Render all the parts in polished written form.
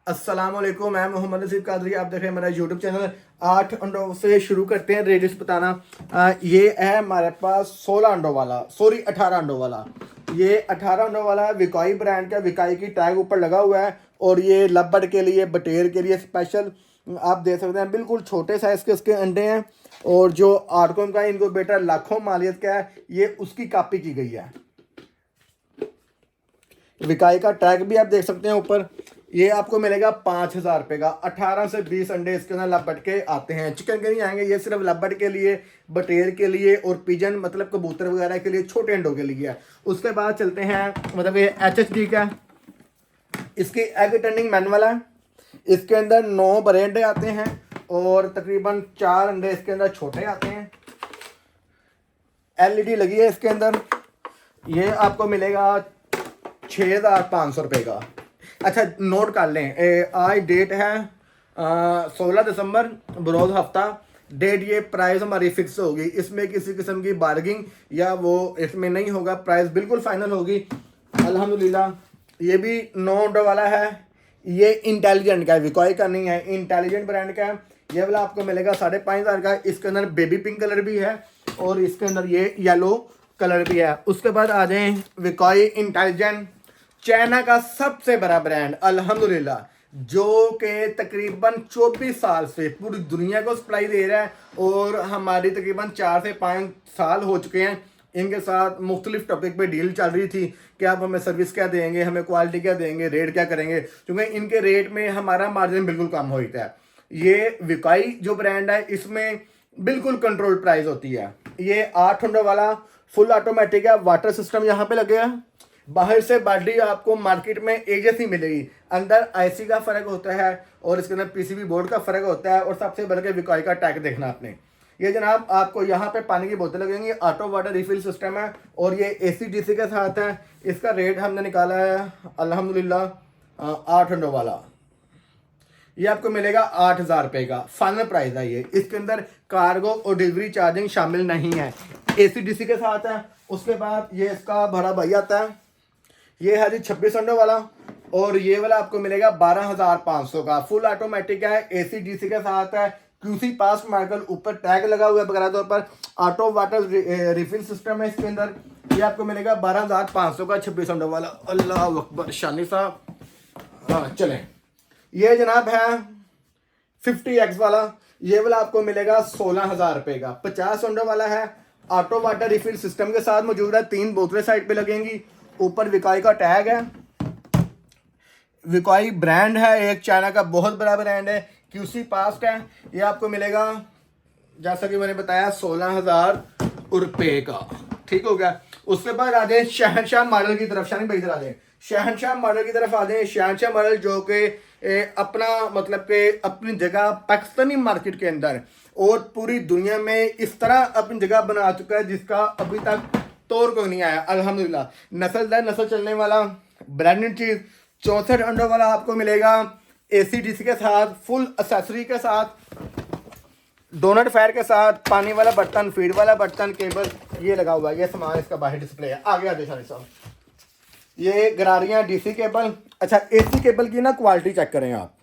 अस्सलाम वालेकुम, मैं मोहम्मद नसीब कादरी। आप देख रहे हैं मेरा यूट्यूब चैनल। 8 अंडों से शुरू करते हैं रेडियस बताना। ये है हमारे पास 16 अंडों वाला, सॉरी 18 अंडों वाला। ये 18 अंडों वाला विकाई ब्रांड का, विकाई की टैग ऊपर लगा हुआ है। और ये लबड़ के लिए, बटेर के लिए स्पेशल आप देख सकते हैं। बिल्कुल छोटे साइज़ के इसके अंडे हैं। और जो आर्कोम का इनक्यूबेटर लाखों मालियत का है, ये उसकी कॉपी की गई है। विकाई का टैग भी आप देख सकते हैं ऊपर। ये आपको मिलेगा 5,000 रुपये का। 18 से 20 अंडे इसके अंदर लपट के आते हैं। चिकन के नहीं आएंगे, ये सिर्फ लपट के लिए, बटेर के लिए और पिजन मतलब कबूतर वगैरह के लिए, छोटे अंडों के लिए है। उसके बाद चलते हैं, मतलब ये HHD का, इसकी एग टर्निंग मैनुअल है। इसके अंदर 9 बड़े अंडे आते हैं और तकरीबन 4 अंडे इसके अंदर छोटे आते हैं। LED लगी है इसके अंदर। ये आपको मिलेगा 6,500 रुपये का। अच्छा, नोट कर लें, आज डेट है 16 दिसंबर, बरोज़ हफ्ता। डेट ये प्राइस हमारी फिक्स होगी, इसमें किसी किस्म की बार्गिंग या वो इसमें नहीं होगा, प्राइस बिल्कुल फाइनल होगी अल्हम्दुलिल्लाह। ये भी 9 अंडों वाला है। ये इंटेलिजेंट का है, विकॉय का नहीं है, इंटेलिजेंट ब्रांड का है। ये वाला आपको मिलेगा 5,500 का। इसके अंदर बेबी पिंक कलर भी है और इसके अंदर ये येलो कलर भी है। उसके बाद आ जाएं विकॉय इंटेलिजेंट, चाइना का सबसे बड़ा ब्रांड अल्हम्दुलिल्लाह, जो कि तकरीबन 24 साल से पूरी दुनिया को सप्लाई दे रहा है। और हमारी तकरीबन 4 से 5 साल हो चुके हैं इनके साथ मुख्तलिफ टॉपिक पे डील चल रही थी कि आप हमें सर्विस क्या देंगे, हमें क्वालिटी क्या देंगे, रेट क्या करेंगे, क्योंकि इनके रेट में हमारा मार्जिन बिल्कुल कम होता है। ये विकाई जो ब्रांड है, इसमें बिल्कुल कंट्रोल प्राइस होती है। ये 8 अंडों वाला फुल ऑटोमेटिक है, वाटर सिस्टम यहाँ पे लगे है। बाहर से बॉडी आपको मार्केट में एक जैसी मिलेगी, अंदर IC का फ़र्क होता है और इसके अंदर PCB बोर्ड का फ़र्क होता है। और सबसे बढ़ के विकॉय का टैग देखना आपने। ये जनाब आपको यहाँ पे पानी की बोतल लगेंगी, ऑटो वाटर रिफिल सिस्टम है और ये AC DC के साथ है। इसका रेट हमने निकाला है अल्हम्दुलिल्लाह 8 अंडों वाला। ये आपको मिलेगा 8,000 रुपये का, फाइनल प्राइस है ये। इसके अंदर कार्गो और डिलीवरी चार्जिंग शामिल नहीं है, AC DC के साथ है। उसके बाद ये इसका बड़ा भाई आता है, ये है जी 26 अंडों वाला। और ये वाला आपको मिलेगा 12,500 का, फुल ऑटोमेटिक है, AC DC के साथ है, QC पास मार्कल ऊपर टैग लगा हुआ है बकायदा तौर पर, ऑटो वाटर रिफिल सिस्टम है इसके अंदर। ये आपको मिलेगा 12,500 का, 26 अंडों वाला। अल्लाह अकबर, शानी साहब। हाँ चलें, ये जनाब है 50X वाला। ये वाला आपको मिलेगा 16,000 रुपये का। 50 अंडों वाला है, ऑटो वाटर रिफिल सिस्टम के साथ मौजूद है। 3 बोतलें साइड पे लगेंगी, ऊपर विकॉय का टैग है। विकॉय ब्रांड है, एक चाइना का बहुत बड़ा ब्रांड है, QC पास्ट है। ये आपको मिलेगा जैसा कि मैंने बताया 16,000 रुपये का। ठीक हो गया। उसके बाद आ जाए शहनशाह मॉडल की तरफ। शानी भाई इधर आ जाए, शहनशाह मॉडल की तरफ आ जाए। शहनशाह मॉडल जो कि अपना मतलब कि अपनी जगह पाकिस्तानी मार्केट के अंदर और पूरी दुनिया में इस तरह अपनी जगह बना चुका है जिसका अभी तक तौर को नहीं आया अल्हम्दुलिल्लाह। नस्ल दर नस्ल चलने वाला ब्रांडेड चीज़। 64 अंडों वाला आपको मिलेगा AC DC के साथ, फुल एक्सेसरी के साथ, डोनट फायर के साथ, पानी वाला बर्तन, फीड वाला बर्तन, केबल ये लगा हुआ है। ये सामान इसका बाहर डिस्प्ले है। आगे आगे शानी साहब, ये गरारियाँ DC केबल। अच्छा, AC केबल की ना क्वालिटी चेक करें आप।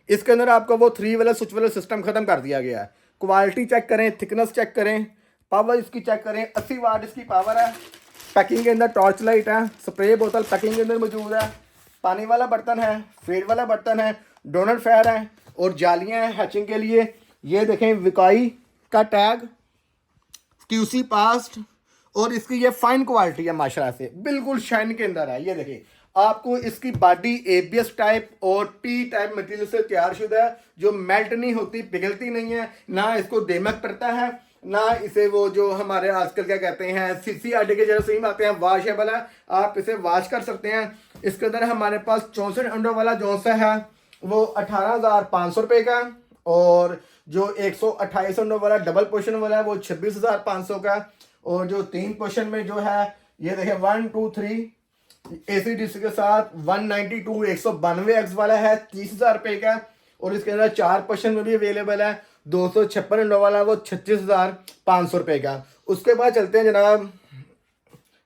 इसके अंदर आपको वो 3 वाला स्विच वाला सिस्टम खत्म कर दिया गया है। क्वालिटी चेक करें, थिकनेस चेक करें, पावर इसकी चेक करें। 80 वाट इसकी पावर है। पैकिंग के अंदर टॉर्च लाइट है, स्प्रे बोतल पैकिंग के अंदर मौजूद है, पानी वाला बर्तन है, फीड वाला बर्तन है, डोनट फायर है और जालियाँ हैं हैचिंग के लिए। ये देखें विकॉय का टैग, QC पास्ट और इसकी ये फाइन क्वालिटी है माशाल्लाह से, बिल्कुल शाइन के अंदर है। ये देखिए, आपको इसकी बॉडी ABS टाइप और P टाइप मटेरियल से तैयार शुदा है, जो मेल्ट नहीं होती, पिघलती नहीं है, ना इसको दीमक पड़ता है, ना इसे वो जो हमारे आजकल क्या कहते हैं CCRD के जैसे सेम आते हैं, वॉशेबल है, आप इसे वॉश कर सकते हैं। इसके अंदर हमारे पास 64 अंडों वाला जो सा है वो 18,500 रुपये का। और जो 128 अंडों वाला डबल पोर्शन वाला है वो 26,500 का। और जो 3 पोर्शन में जो है, ये देखें 1 2 3 AC DC के साथ 192 192X वाला है 30,000 रुपये का। और इसके अंदर 4 पोर्शन में भी अवेलेबल है। 256 अंडों वाला वो 36,500 रुपये का। उसके बाद चलते हैं जनाब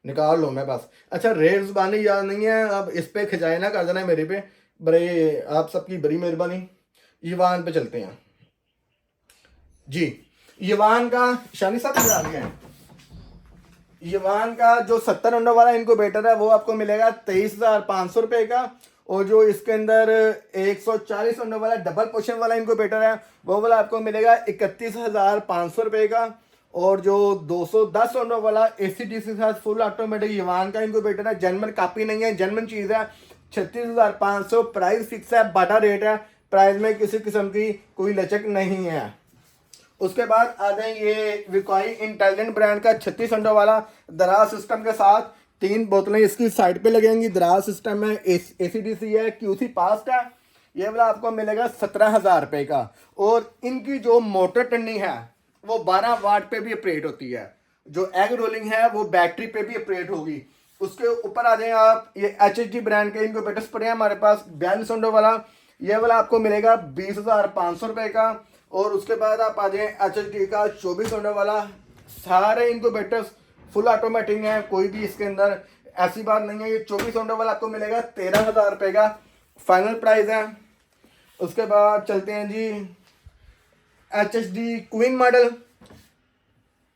निकाल लो मैं बस। अच्छा रेट ज़बानी याद नहीं है, अब इस पे खिंचाए ना कर देना मेरे पे, बड़े आप सबकी बड़ी मेहरबानी। ईवान पे चलते हैं जी। ईवान का शानी साहब बता दिया है। ईवान का जो 70 अंडों वाला इनक्यूबेटर है वो आपको मिलेगा 23,500 रुपये का। और जो इसके अंदर 140 अंडों वाला डबल पोर्शन वाला इनक्यूबेटर है वो वाला आपको मिलेगा 31,500 रुपये का। और जो 210 अंडों वाला AC/DC के साथ फुल ऑटोमेटिक ईवान का इनक्यूबेटर है, जर्मन कापी नहीं है, जर्मन चीज़ है, 36,500 प्राइस फिक्स है, बाटा रेट है, प्राइस में किसी किस्म की कोई लचक नहीं है। उसके बाद आ जाए ये विकॉई इंटेलिजेंट ब्रांड का 36 अंडों वाला दराज सिस्टम के साथ, 3 बोतलें इसकी साइड पे लगेंगी। दराज सिस्टम है, AC/DC है, QC पास्ट है। ये वाला आपको मिलेगा 17,000 रुपये का। और इनकी जो मोटर टन्नी है वो 12 वाट पे भी ऑपरेट होती है। जो एग रोलिंग है वो बैटरी पे भी ऑपरेट होगी। उसके ऊपर आ जाए आप, ये HHD ब्रांड के इनक्यूबेटर्स पड़े हैं हमारे पास 42 अंडों वाला। ये वाला आपको मिलेगा 20,500 रुपये का। और उसके बाद आप आ जाए HHD का 24 अंडों वाला। सारे इनक्यूबेटर्स फुल ऑटोमेटिक हैं, कोई भी इसके अंदर ऐसी बात नहीं है। ये 24 अंडों वाला आपको मिलेगा 13,000 रुपये का फाइनल प्राइस है। उसके बाद चलते हैं जी HHD क्वीन मॉडल।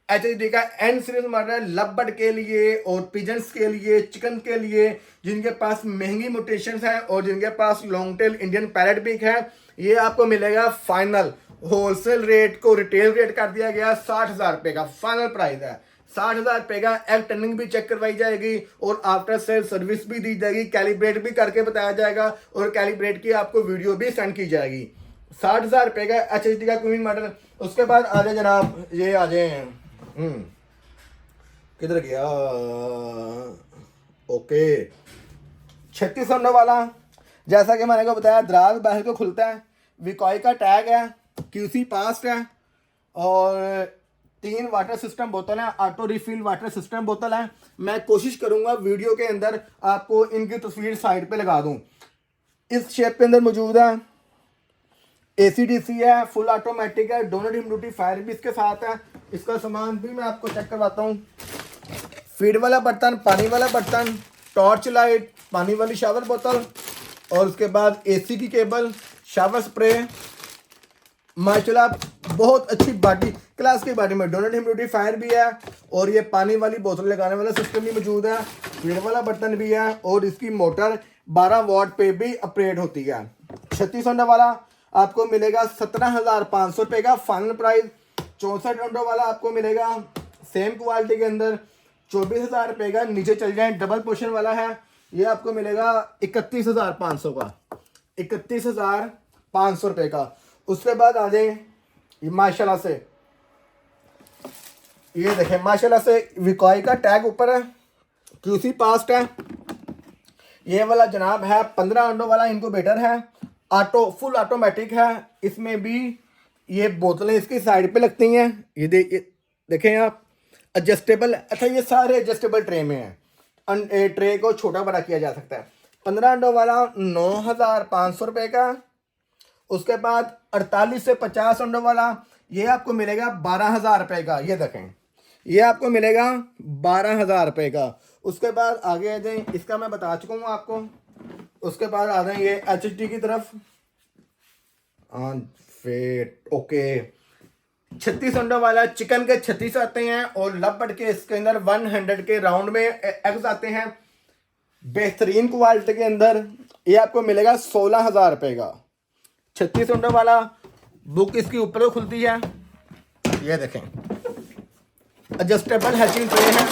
HHD का and series model love bird के लिए और पिजन्स के लिए, चिकन के लिए, जिनके पास महंगी म्यूटेशंस हैं और जिनके पास long tail Indian parrot beak है, ये आपको मिलेगा फाइनल होलसेल रेट को रिटेल रेट कर दिया गया 60,000 रुपये का फाइनल प्राइस है। 60,000 रुपये का। एग टर्निंग भी चेक करवाई जाएगी और आफ्टर सेल सर्विस भी दी जाएगी, कैलिब्रेट भी करके बताया जाएगा और कैलिब्रेट की आपको वीडियो भी सेंड की जाएगी। 60,000 रुपये का HHD का क्वीन मॉडल। उसके बाद आ जाए जनाब, ये आ जाए किधर गया, ओके 36 अंडों वाला। जैसा कि मैंने को बताया दराज बाहर को खुलता है, विकॉई का टैग है, QC पास्ट है और 3 वाटर सिस्टम बोतल है, ऑटो रिफिल वाटर सिस्टम बोतल है। मैं कोशिश करूंगा वीडियो के अंदर आपको इनकी तस्वीर साइड पे लगा दूं। इस शेप के अंदर मौजूद है, AC/DC है, फुल ऑटोमेटिक है, डोनट ह्यूमिडिटी फायर भी इसके साथ है। इसका सामान भी मैं आपको चेक करवाता हूँ। फीड वाला बर्तन, पानी वाला बर्तन, टॉर्च लाइट, पानी वाली शावर बोतल और उसके बाद AC की केबल, शावर स्प्रे। माशाल्लाह बहुत अच्छी बॉडी क्लास की बॉडी में डोनट ह्यूमिडिटी फायर भी है और ये पानी वाली बोतल लगाने वाला सिस्टम भी मौजूद है, फीड वाला बर्तन भी है और इसकी मोटर 12 वाट पे भी ऑपरेट होती है। 36 अंडों वाला आपको मिलेगा 17,500 रुपये का फाइनल प्राइस। 64 अंडों वाला आपको मिलेगा सेम क्वालिटी के अंदर 24,000 रुपये का। नीचे चल जाए डबल पोर्शन वाला है, ये आपको मिलेगा 31,500 का, 31,500 रुपये का। उसके बाद आ जाए माशाल्लाह से, ये देखें माशाल्लाह से विकॉई का टैग ऊपर है, QC पास्ट है। ये वाला जनाब है 15 अंडों वाला इनक्यूबेटर है, ऑटो फुल ऑटोमेटिक है। इसमें भी ये बोतलें इसकी साइड पे लगती हैं, ये देखें आप एडजस्टेबल। अच्छा ये सारे एडजस्टेबल ट्रे में है, ट्रे को छोटा बड़ा किया जा सकता है। 15 अंडों वाला 9,500 रुपये का। उसके बाद 48 से 50 अंडों वाला ये आपको मिलेगा 12,000 रुपये का। ये देखें ये आपको मिलेगा 12,000 रुपये का। उसके बाद आगे आ जाए, इसका मैं बता चुका हूँ आपको। उसके बाद आ जाए ये HHD की तरफ, फिर ओके 36 अंडों वाला चिकन के 36 आते हैं और लव के इसके अंदर 100 के राउंड में एग्स आते हैं बेहतरीन क्वालिटी के अंदर। ये आपको मिलेगा 16,000 रुपये का। 36 अंडों वाला बुक इसकी ऊपर खुलती है, ये देखें एडजस्टेबल हैचिंग ट्रे है,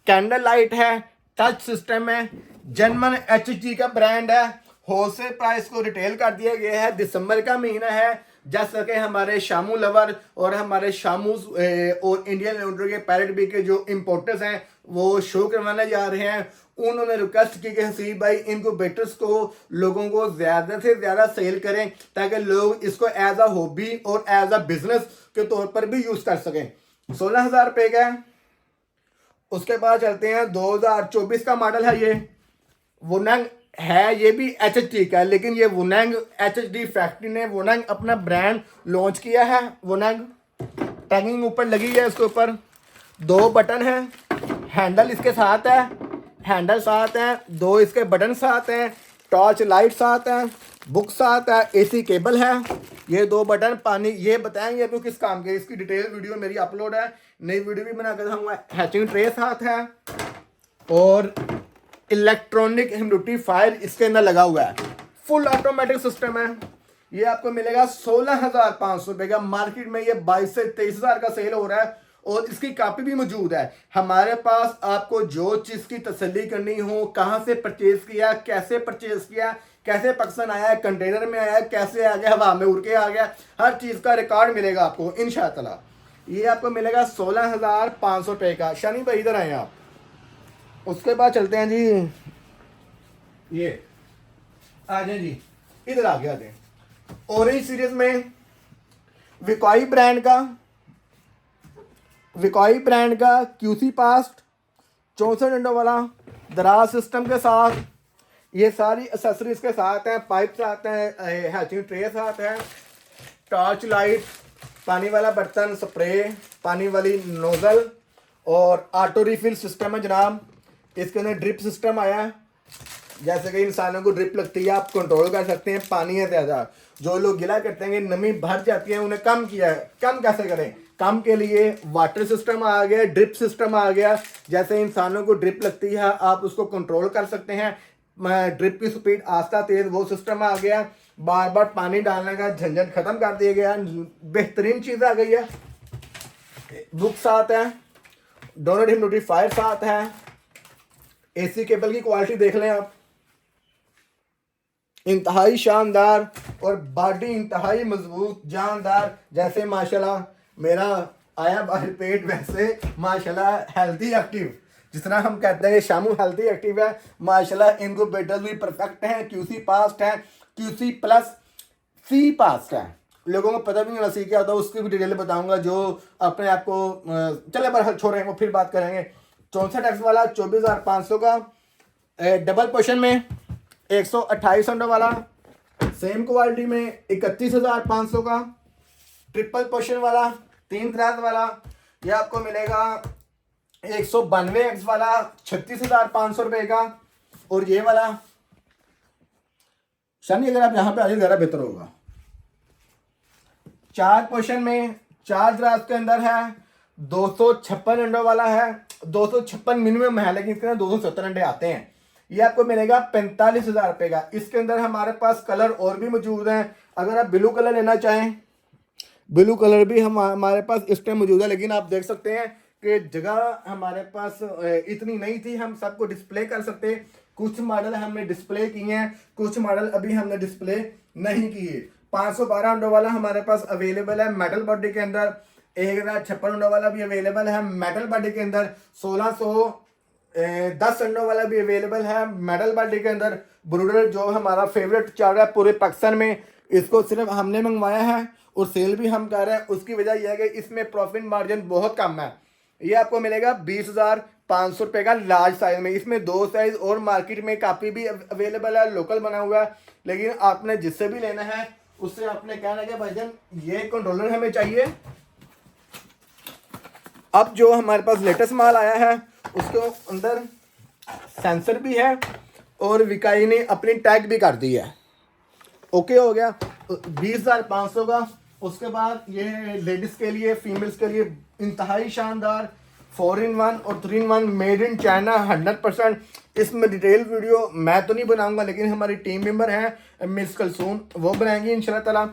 कैंडल लाइट है, टच सिस्टम है, जर्मन HHD का ब्रांड है। होलसेल प्राइस को रिटेल कर दिया गया है। दिसंबर का महीना है, जैसा कि हमारे शामू लवर और हमारे शामू और इंडियन लॉन्ड्री के पैरेट बी के जो इम्पोर्टर्स हैं वो शो करवाने जा रहे हैं। उन्होंने रिक्वेस्ट की कि हसीब भाई इनक्यूबेटर्स को लोगों को ज़्यादा से ज़्यादा सेल करें ताकि लोग इसको एज अ हॉबी और एज अ बिजनेस के तौर पर भी यूज़ कर सकें। 16,000 रुपये का है। उसके बाद चलते हैं 2024 का मॉडल है, ये वुनांग है, ये भी HHD का है, लेकिन ये वुनांग HHD फैक्ट्री ने वुनांग अपना ब्रांड लॉन्च किया है। वुनांग टैगिंग ऊपर लगी है इसके ऊपर। 2 बटन हैं, हैंडल इसके साथ है, हैंडल साथ है, 2 इसके बटन साथ हैं, टॉर्च लाइट साथ है, बुक साथ है, एसी केबल है, ये 2 बटन पानी, ये बताएंगे आपको किस काम के। इसकी डिटेल वीडियो मेरी अपलोड है, नई वीडियो भी बना कर दूंगा। हैचिंग ट्रे साथ है और इलेक्ट्रॉनिक ह्यूमिडिफायर इसके अंदर लगा हुआ है, फुल ऑटोमेटिक सिस्टम है। ये आपको मिलेगा 16,500 रुपये का। मार्केट में ये 22 से 23,000 का सेल हो रहा है और इसकी कापी भी मौजूद है हमारे पास। आपको जो चीज़ की तसल्ली करनी हो, कहाँ से परचेज किया, कैसे परचेज किया, कैसे पाकिस्तान आया है, कंटेनर में आया है, कैसे आ गया, हवा में उड़ के आ गया, हर चीज़ का रिकॉर्ड मिलेगा आपको इंशाअल्लाह। ये आपको मिलेगा 16,500 रुपये का। शनी भाई इधर आए आप। उसके बाद चलते हैं जी, ये आ जाए जी, इधर आ गया थे ऑरेंज सीरीज में विकॉई ब्रांड का क्यूसी पास्ट 64 डंडों वाला दराज सिस्टम के साथ, ये सारी एक्सेसरीज के साथ हैं, पाइप साथ हैं, हैचिंग ट्रे साथ है, टॉर्च लाइट, पानी वाला बर्तन, स्प्रे, पानी वाली नोजल और ऑटो रिफिल सिस्टम है जनाब। इसके अंदर ड्रिप सिस्टम आया है, जैसे कि इंसानों को ड्रिप लगती है आप कंट्रोल कर सकते हैं। पानी है ज़्यादा, जो लोग गिला करते हैं नमी भर जाती है, उन्हें कम किया है। कम कैसे करें? कम के लिए वाटर सिस्टम आ गया, ड्रिप सिस्टम आ गया। जैसे इंसानों को ड्रिप लगती है आप उसको कंट्रोल कर सकते हैं, ड्रिप की स्पीड आस्ता तेज, वो सिस्टम आ गया। बार बार पानी डालने का झंझट खत्म कर दिया गया, बेहतरीन चीज़ आ गई है। बुक साथ है, डोनट ह्यूमिडिफायर साथ है, एसी केबल की क्वालिटी देख लें आप, इंतहाई शानदार और बॉडी इंतहाई मजबूत जानदार। जैसे माशाल्लाह मेरा आया बाहर पेट, वैसे माशाल्लाह हेल्थी एक्टिव, जितना हम कहते हैं शामू हेल्थी एक्टिव है माशाल्लाह। इनको बेटर्स भी परफेक्ट हैं, क्यूसी पास्ट है, क्यूसी प्लस सी पास्ट है। लोगों को पता भी नहीं सी क्या होता है, उसकी भी डिटेल बताऊंगा जो अपने आप को चले पर छोड़ेंगे, वो फिर बात करेंगे। 64X वाला 24,500 का, डबल पोर्शन में 128 अंडों वाला, सेम क्वालिटी में 31,500 का, ट्रिपल पोर्शन वाला 3 रात वाला ये आपको मिलेगा 192X वाला 36,500 रुपये का। और ये वाला शनि अगर आप यहाँ पे आ जाए ज़्यादा बेहतर होगा। 4 पोर्शन में 4 रात के अंदर है, 256 अंडों वाला है, 256 मिनिमम है लेकिन इसके अंदर 270 अंडे आते हैं। ये आपको मिलेगा 45,000 रुपये का। इसके अंदर हमारे पास कलर और भी मौजूद हैं। अगर आप ब्लू कलर लेना चाहें, ब्लू कलर भी हमारे पास इस टाइम मौजूद है, लेकिन आप देख सकते हैं कि जगह हमारे पास इतनी नहीं थी हम सबको डिस्प्ले कर सकते। कुछ मॉडल हमने डिस्प्ले किए हैं, कुछ मॉडल अभी हमने डिस्प्ले नहीं किए। 512 अंडों वाला हमारे पास अवेलेबल है मेटल बॉडी के अंदर, 1,056 अंडों वाला भी अवेलेबल है मेटल बॉडी के अंदर, 1610 अंडों वाला भी अवेलेबल है मेटल बॉडी के अंदर। ब्रूडर जो हमारा फेवरेट चल रहा है पूरे पाकिस्तान में, इसको सिर्फ हमने मंगवाया है और सेल भी हम कर रहे हैं। उसकी वजह यह है कि इसमें प्रॉफिट मार्जिन बहुत कम है। ये आपको मिलेगा 20,500 रुपये का लार्ज साइज में। इसमें 2 साइज और मार्केट में काफ़ी भी अवेलेबल है, लोकल बना हुआ है, लेकिन आपने जिससे भी लेना है उससे आपने कहना है भाईजान ये कंट्रोलर हमें चाहिए। अब जो हमारे पास लेटेस्ट माल आया है उसके अंदर सेंसर भी है और विकाई ने अपनी टैग भी कर दी है। ओके हो गया 20,500 का। उसके बाद ये लेडीज़ के लिए, फीमेल्स के लिए इंतहाई शानदार 4-in-1 और 3-in-1 मेड इन चाइना 100%। इसमें डिटेल वीडियो मैं तो नहीं बनाऊंगा, लेकिन हमारी टीम मेंबर हैं मिस कलसून, वो बनाएंगी इंशाल्लाह ताला।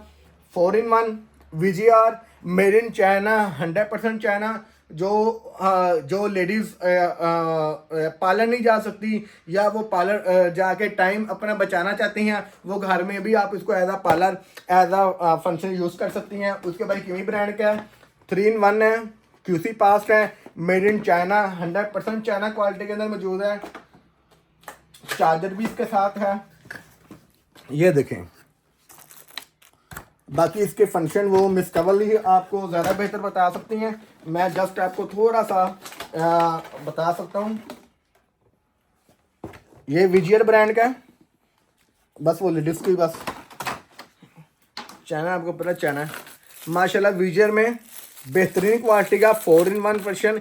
4-in-1 VGR made in China 100% China. जो लेडीज़ पार्लर नहीं जा सकती या वो पार्लर जाके टाइम अपना बचाना चाहती हैं, वो घर में भी आप इसको एज आ पार्लर एज आ फंक्शन यूज़ कर सकती हैं। उसके बाद किमी ब्रांड का है, 3-in-1 है, क्यूसी पास्ट है, made in China 100% China quality के अंदर मौजूद है। चार्जर भी इसके साथ है, ये देखें। बाकी इसके फंक्शन वो मिस कवल ही आपको ज़्यादा बेहतर बता सकती हैं, मैं जस्ट आपको थोड़ा सा बता सकता हूँ। ये विजियर ब्रांड का है, बस वो लेडीज़ की बस चाइना, आपको पता चाइना है। माशाल्लाह विजियर में बेहतरीन क्वालिटी का 4-in-1 वर्जन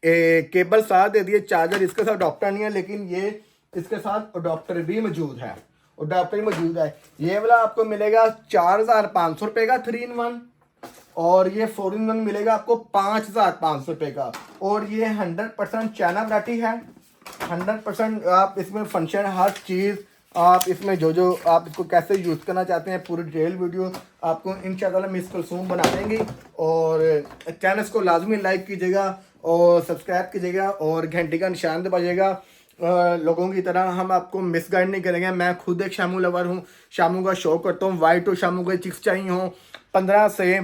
केबल साथ दे दिए, चार्जर इसके साथ अडॉप्टर नहीं है, लेकिन ये इसके साथ अडॉप्टर भी मौजूद है, अडॉप्टर भी मौजूद है। ये वाला आपको मिलेगा 4,500 रुपये का 3-in-1, और ये 4-in-1 मिलेगा आपको 5,500 रुपये का। और ये 100% चाइना वैरायटी है, 100%। आप इसमें फंक्शन हर चीज़, आप इसमें जो आप इसको कैसे यूज़ करना चाहते हैं पूरी डिटेल वीडियो आपको इंशाल्लाह मिस कुलसूम बना देंगे। और चैनल को लाजमी लाइक कीजिएगा और सब्सक्राइब कीजिएगा और घंटी का निशान दबाइएगा। लोगों की तरह हम आपको मिसगाइड नहीं करेंगे। मैं खुद एक शामू लवर हूँ, शामू का शौक करता हूँ। वाइट और शामू के चिक्स चाहिए हों, 15 से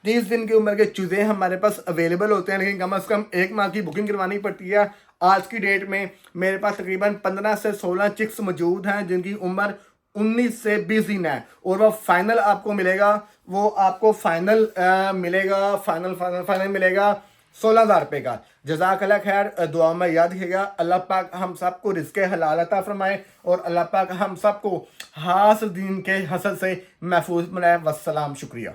30 दिन की उम्र के चूज़े हमारे पास अवेलेबल होते हैं, लेकिन कम से कम 1 माह की बुकिंग करवानी पड़ती है। आज की डेट में मेरे पास तकरीबन 15 से 16 चिक्स मौजूद हैं जिनकी उम्र 19 से 20 दिन है, और वो फाइनल आपको मिलेगा, वो आपको फाइनल मिलेगा, फाइनल मिलेगा 16,000 रुपये का। जज़ाकल्लाह खैर, दुआ में याद रखिएगा। अल्लाह पाक हम सबको रिज़्क़े हलाल अता फरमाए और अल्लाह पाक हम सबको हासिल दीन के हसद से महफूज बनाए। वस्सलाम, शुक्रिया।